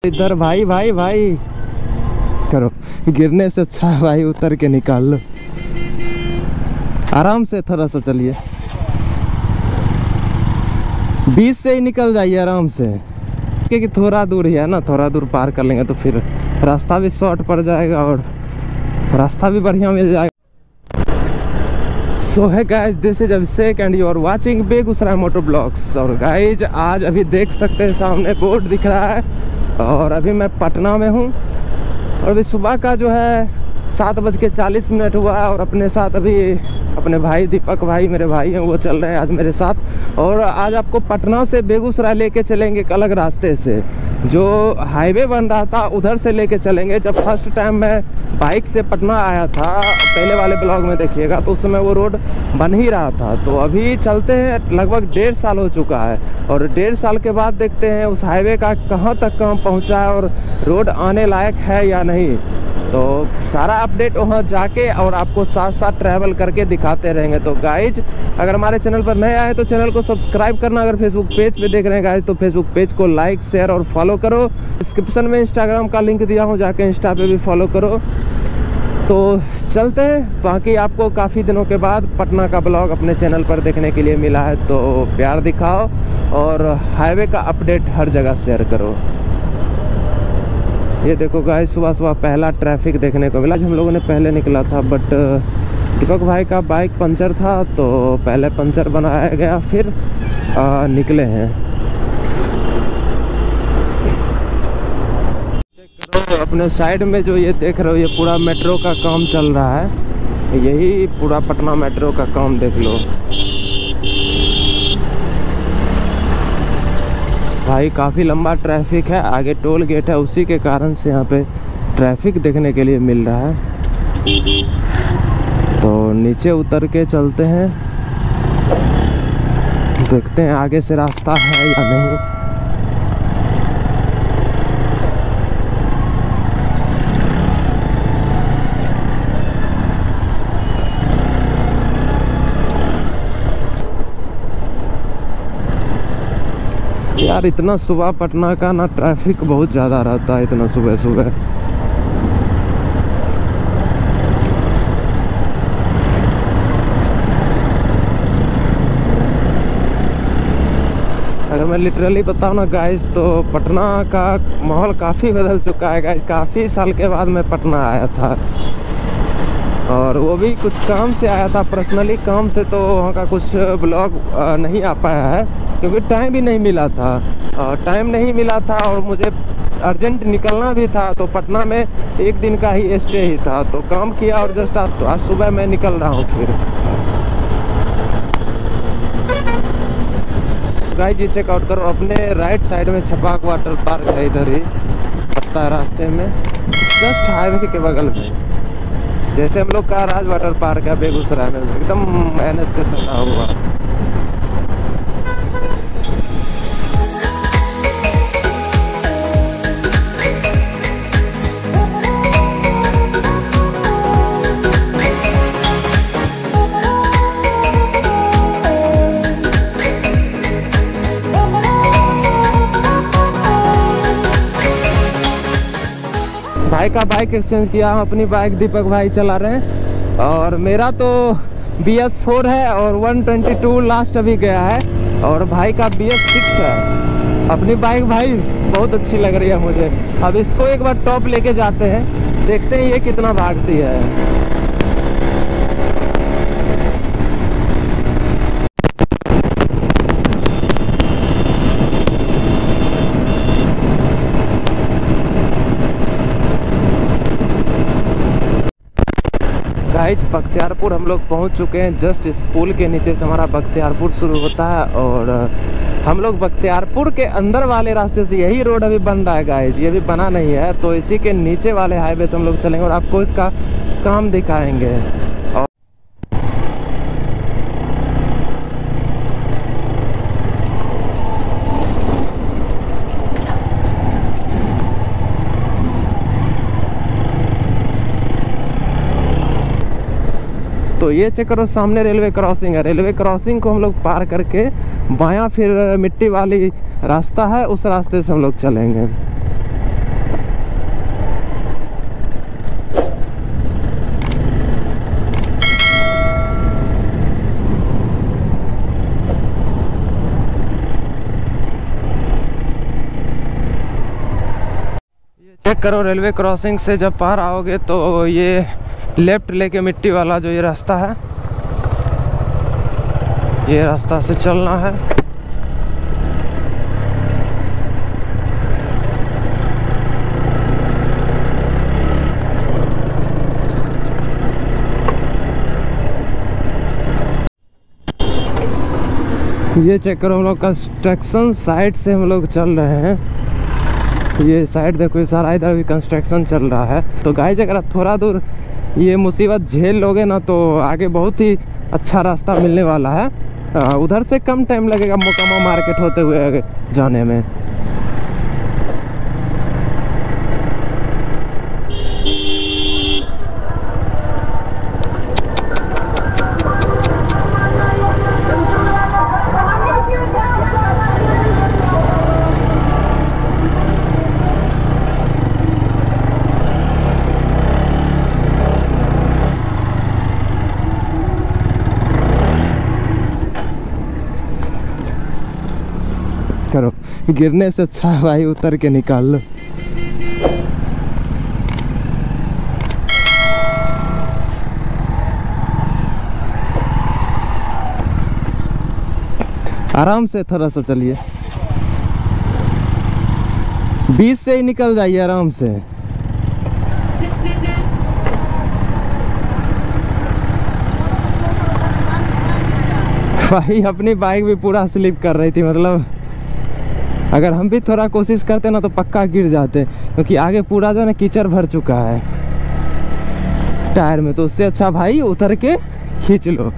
इधर भाई भाई भाई करो, गिरने से अच्छा है भाई उतर के निकाल लो। आराम से थोड़ा सा चलिए, 20 से ही निकल जाइए आराम से, क्योंकि थोड़ा दूर ही है ना, थोड़ा दूर पार कर लेंगे तो फिर रास्ता भी शॉर्ट पड़ जाएगा और रास्ता भी बढ़िया मिल जाएगा। सो है guys, this is Abhishek and you are watching Begusarai motor blogs. और गाइज आज अभी देख सकते हैं सामने बोर्ड दिख रहा है और अभी मैं पटना में हूँ और अभी सुबह का जो है 7:40 हुआ है और अपने साथ अभी अपने भाई दीपक भाई मेरे भाई हैं, वो चल रहे हैं आज मेरे साथ। और आज आपको पटना से बेगूसराय लेके चलेंगे एक अलग रास्ते से, जो हाईवे बन रहा था उधर से लेके चलेंगे। जब फर्स्ट टाइम मैं बाइक से पटना आया था, पहले वाले ब्लॉग में देखिएगा, तो उस समय वो रोड बन ही रहा था। तो अभी चलते हैं, लगभग 1.5 साल हो चुका है और 1.5 साल के बाद देखते हैं उस हाईवे का कहाँ तक काम पहुँचा है और रोड आने लायक है या नहीं। तो सारा अपडेट वहाँ जाके और आपको साथ साथ ट्रैवल करके दिखाते रहेंगे। तो गाइज अगर हमारे चैनल पर नए आए तो चैनल को सब्सक्राइब करना, अगर फेसबुक पेज पे देख रहे हैं गाइज तो फेसबुक पेज को लाइक शेयर और फॉलो करो। डिस्क्रिप्शन में इंस्टाग्राम का लिंक दिया हूँ, जाके इंस्टा पे भी फॉलो करो। तो चलते हैं, बाकी आपको काफ़ी दिनों के बाद पटना का ब्लॉग अपने चैनल पर देखने के लिए मिला है, तो प्यार दिखाओ और हाईवे का अपडेट हर जगह शेयर करो। ये देखो गाइस, सुबह सुबह पहला ट्रैफिक देखने को मिला। हम लोगों ने पहले निकला था बट दीपक भाई का बाइक पंचर था तो पहले पंचर बनाया गया, फिर निकले हैं। तो अपने साइड में जो ये देख रहे हो, ये पूरा मेट्रो का काम चल रहा है, यही पूरा पटना मेट्रो का काम देख लो भाई। काफ़ी लंबा ट्रैफिक है, आगे टोल गेट है, उसी के कारण से यहाँ पे ट्रैफिक देखने के लिए मिल रहा है। तो नीचे उतर के चलते हैं, देखते हैं आगे से रास्ता है या नहीं। यार इतना सुबह पटना का ना ट्रैफिक बहुत ज़्यादा रहता है, इतना सुबह सुबह। अगर मैं लिटरली बताऊँ ना गाइस, तो पटना का माहौल काफ़ी बदल चुका है गाइस। काफ़ी साल के बाद मैं पटना आया था और वो भी कुछ काम से आया था, पर्सनली काम से। तो वहाँ का कुछ ब्लॉग नहीं आ पाया है क्योंकि टाइम भी नहीं मिला था, और मुझे अर्जेंट निकलना भी था। तो पटना में एक दिन का ही स्टे ही था, तो काम किया और जस्ट आज सुबह मैं निकल रहा हूँ फिर। गाइस ये चेकआउट करो, अपने राइट साइड में छपाक वाटर पार्क है, इधर ही पड़ता है रास्ते में, जस्ट हाईवे के बगल में। जैसे हम लोग का राज वाटर पार्क है बेगूसराय में, एकदम NH से सटा हुआ। भाई का बाइक एक्सचेंज किया, हम अपनी बाइक दीपक भाई चला रहे हैं और मेरा तो BS4 है और 122 लास्ट अभी गया है और भाई का BS6 है। अपनी बाइक भाई बहुत अच्छी लग रही है मुझे। अब इसको एक बार टॉप लेके जाते हैं, देखते हैं ये कितना भागती है। गाइज बख्तियारपुर हम लोग पहुंच चुके हैं। जस्ट इस पुल के नीचे से हमारा बख्तियारपुर शुरू होता है और हम लोग बख्तियारपुर के अंदर वाले रास्ते से, यही रोड अभी बन रहा है गाइज, ये भी बना नहीं है, तो इसी के नीचे वाले हाईवे से हम लोग चलेंगे और आपको इसका काम दिखाएंगे। तो ये चेक करो, सामने रेलवे क्रॉसिंग है। रेलवे क्रॉसिंग को हम लोग पार करके बायां फिर मिट्टी वाली रास्ता है, उस रास्ते से हम लोग चलेंगे। चेक करो, रेलवे क्रॉसिंग से जब पार आओगे तो ये लेफ्ट लेके मिट्टी वाला जो ये रास्ता है, ये रास्ता से चलना है। ये चेक करो, हम लोग कंस्ट्रक्शन साइट से हम लोग चल रहे हैं। ये साइड देखो, ये सारा इधर भी कंस्ट्रक्शन चल रहा है। तो गाइस अगर आप थोड़ा दूर ये मुसीबत झेल लोगे ना तो आगे बहुत ही अच्छा रास्ता मिलने वाला है। उधर से कम टाइम लगेगा मोकामा मार्केट होते हुए जाने में। करो, गिरने से अच्छा है भाई उतर के निकाल लो। आराम से थोड़ा सा चलिए, 20 से ही निकल जाइए आराम से। भाई अपनी बाइक भी पूरा स्लिप कर रही थी, मतलब अगर हम भी थोड़ा कोशिश करते ना तो पक्का गिर जाते, क्योंकि आगे पूरा जो है ना कीचड़ भर चुका है टायर में। तो उससे अच्छा भाई उतर के खींच लो।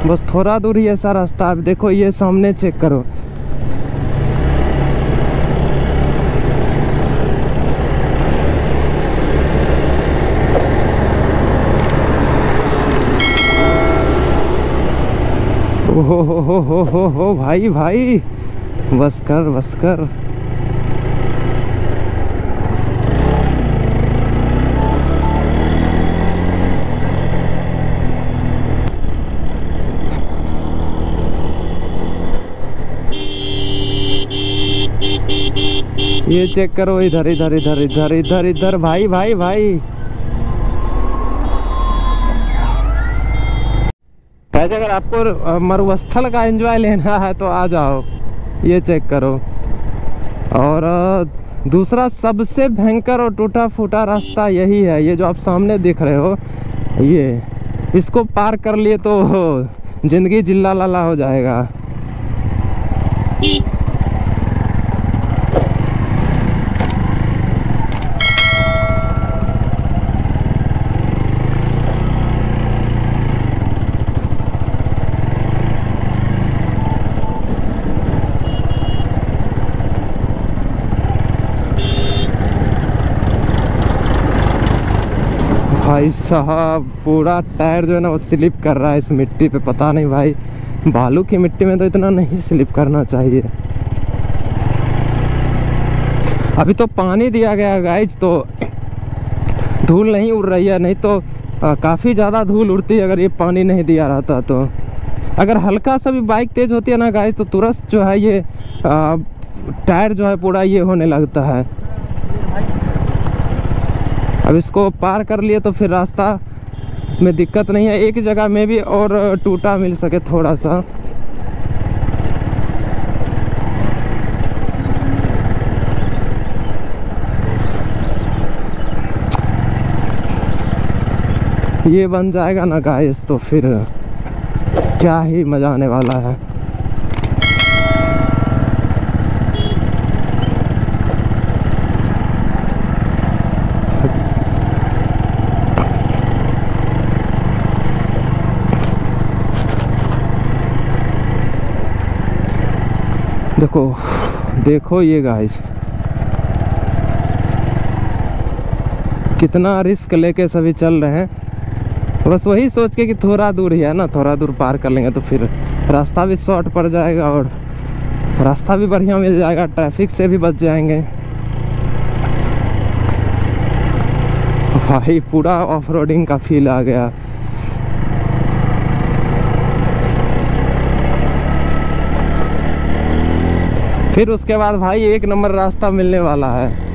बस थोड़ा दूर ही ऐसा रास्ता। आप देखो ये सामने चेक करो, हो भाई भाई, बस कर बस कर। ये चेक करो, इधर इधर इधर इधर इधर इधर भाई भाई भाई। अगर आपको मरुस्थल का एंजॉय लेना है तो आ जाओ। ये चेक करो। और दूसरा सबसे भयंकर और टूटा फूटा रास्ता यही है, ये जो आप सामने देख रहे हो, ये इसको पार कर लिए तो जिंदगी जिल्ला लाला हो जाएगा। भाई साहब पूरा टायर जो है ना वो स्लिप कर रहा है इस मिट्टी पे। पता नहीं भाई, बालू की मिट्टी में तो इतना नहीं स्लिप करना चाहिए। अभी तो पानी दिया गया गाइज, तो धूल नहीं उड़ रही है, नहीं तो काफ़ी ज़्यादा धूल उड़ती है अगर ये पानी नहीं दिया रहता तो। अगर हल्का सा भी बाइक तेज़ होती है ना गाइज तो तुरंत जो है ये टायर जो है पूरा ये होने लगता है। अब इसको पार कर लिए तो फिर रास्ता में दिक्कत नहीं है। एक जगह में भी और टूटा मिल सके थोड़ा सा। ये बन जाएगा ना गाइस तो फिर क्या ही मजा आने वाला है। देखो देखो ये गाइस कितना रिस्क लेके सभी चल रहे हैं। बस वही सोच के कि थोड़ा दूर ही है ना, थोड़ा दूर पार कर लेंगे तो फिर रास्ता भी शॉर्ट पड़ जाएगा और रास्ता भी बढ़िया मिल जाएगा, ट्रैफिक से भी बच जाएंगे। भाई पूरा ऑफ रोडिंग का फील आ गया। फिर उसके बाद भाई एक नंबर रास्ता मिलने वाला है।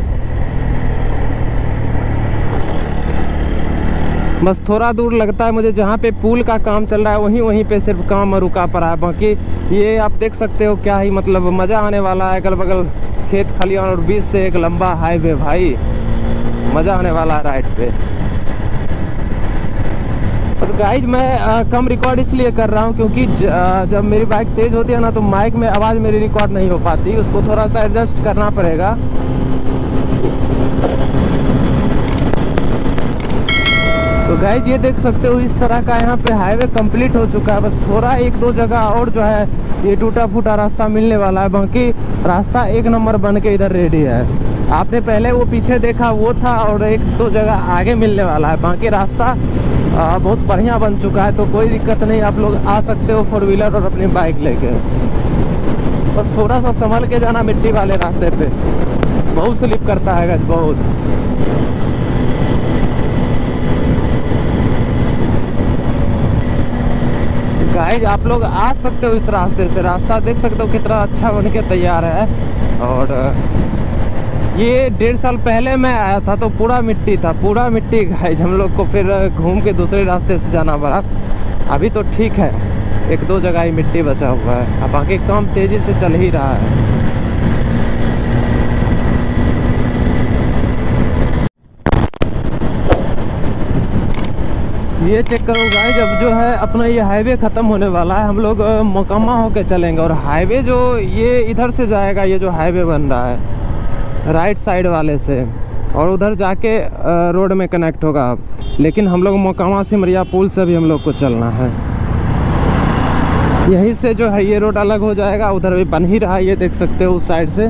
बस थोड़ा दूर लगता है मुझे, जहाँ पे पुल का काम चल रहा है वहीं पे सिर्फ काम रुका पड़ा है। बाकी ये आप देख सकते हो क्या ही मतलब मज़ा आने वाला है। अगल बगल खेत खलियान और बीच से एक लंबा हाईवे, भाई मज़ा आने वाला है राइड पे। तो गाइज मैं कम रिकॉर्ड इसलिए कर रहा हूँ क्योंकि जब मेरी बाइक तेज़ होती है ना तो माइक में आवाज़ मेरी रिकॉर्ड नहीं हो पाती, उसको थोड़ा सा एडजस्ट करना पड़ेगा। तो गाइज ये देख सकते हो इस तरह का यहाँ पे हाईवे कंप्लीट हो चुका है। बस थोड़ा एक दो जगह और जो है ये टूटा फूटा रास्ता मिलने वाला है, बाकी रास्ता एक नंबर बन के इधर रेडी है। आपने पहले वो पीछे देखा वो था और एक दो जगह आगे मिलने वाला है। बाकी रास्ता बहुत बढ़िया बन चुका है, तो कोई दिक्कत नहीं, आप लोग आ सकते हो 4 व्हीलर और अपनी बाइक लेके। बस थोड़ा सा संभल के जाना मिट्टी वाले रास्ते पे, बहुत स्लिप करता है गाइस, बहुत। गाइस आप लोग आ सकते हो इस रास्ते से, रास्ता देख सकते हो कितना अच्छा बन के तैयार है। और ये 1.5 साल पहले मैं आया था तो पूरा मिट्टी था, पूरा मिट्टी। गाइस हम लोग को फिर घूम के दूसरे रास्ते से जाना पड़ा। अभी तो ठीक है, एक दो जगह ही मिट्टी बचा हुआ है, अब बाकी काम तेज़ी से चल ही रहा है। ये चेक करो गाइस, अब जो है अपना ये हाईवे ख़त्म होने वाला है, हम लोग मोकामा होके चलेंगे। और हाईवे जो ये इधर से जाएगा, ये जो हाईवे बन रहा है राइट साइड वाले से, और उधर जाके रोड में कनेक्ट होगा। लेकिन हम लोग मोकामा सिमरिया पुल से भी हम लोग को चलना है। यहीं से जो है ये रोड अलग हो जाएगा, उधर भी बन ही रहा है, ये देख सकते हो उस साइड से।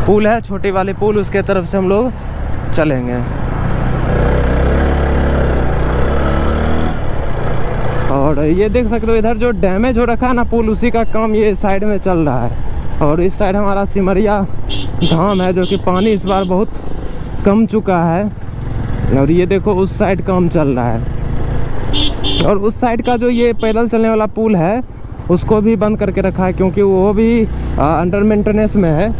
पुल है छोटी वाली पुल, उसके तरफ से हम लोग चलेंगे। और ये देख सकते हो इधर जो डैमेज हो रखा है ना पुल, उसी का काम ये साइड में चल रहा है। और इस साइड हमारा सिमरिया धाम है, जो कि पानी इस बार बहुत कम चुका है। और ये देखो उस साइड काम चल रहा है। और उस साइड का जो ये पैदल चलने वाला पुल है उसको भी बंद करके रखा है, क्योंकि वो भी अंडर मेंटेनेंस में है।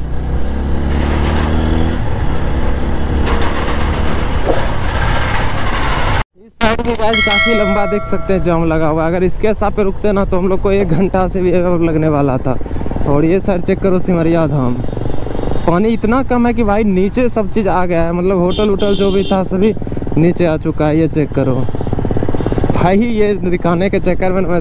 साइड में गाइस काफ़ी लंबा देख सकते हैं जाम लगा हुआ है। अगर इसके हिसाब पे रुकते ना तो हम लोग को 1 घंटा से भी लगने वाला था। और ये साइड चेक करो सिमरिया धाम, पानी इतना कम है कि भाई नीचे सब चीज़ आ गया है, मतलब होटल वोटल जो भी था सभी नीचे आ चुका है। ये चेक करो भाई, ये दिखाने के चक्कर में मैं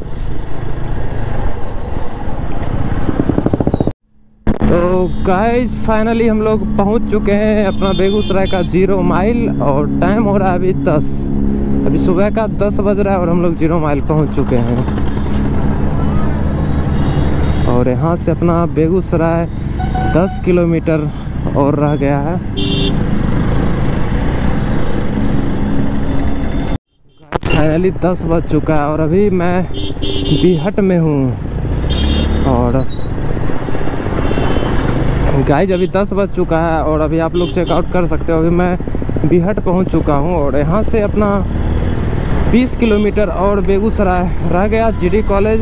तो गाइस फाइनली हम लोग पहुंच चुके हैं अपना बेगूसराय का 0 माइल। और टाइम हो रहा है अभी 10, अभी सुबह का 10 बज रहा है और हम लोग 0 माइल पहुंच चुके हैं। और यहाँ से अपना बेगूसराय 10 किलोमीटर और रह गया है। फाइनली 10 बज चुका है और अभी मैं बीहट में हूँ। और गाइस अभी 10 बज चुका है और अभी आप लोग चेकआउट कर सकते हो, अभी मैं बीहट पहुँच चुका हूँ। और यहाँ से अपना 20 किलोमीटर और बेगूसराय रह गया, जीडी कॉलेज।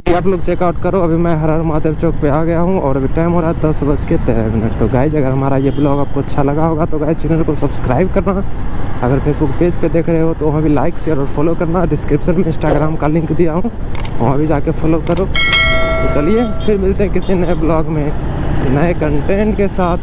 आप लोग चेकआउट करो, अभी मैं हर हर महादेव चौक पे आ गया हूँ और अभी टाइम हो रहा है 10:13। तो गाइज अगर हमारा ये ब्लॉग आपको अच्छा लगा होगा तो गाइज चैनल को सब्सक्राइब करना। अगर फेसबुक पेज पे देख रहे हो तो वहाँ भी लाइक शेयर और फॉलो करना। डिस्क्रिप्शन में इंस्टाग्राम का लिंक दिया हूँ, वहाँ भी जाके फॉलो करो। तो चलिए फिर मिलते हैं किसी नए ब्लॉग में नए कंटेंट के साथ।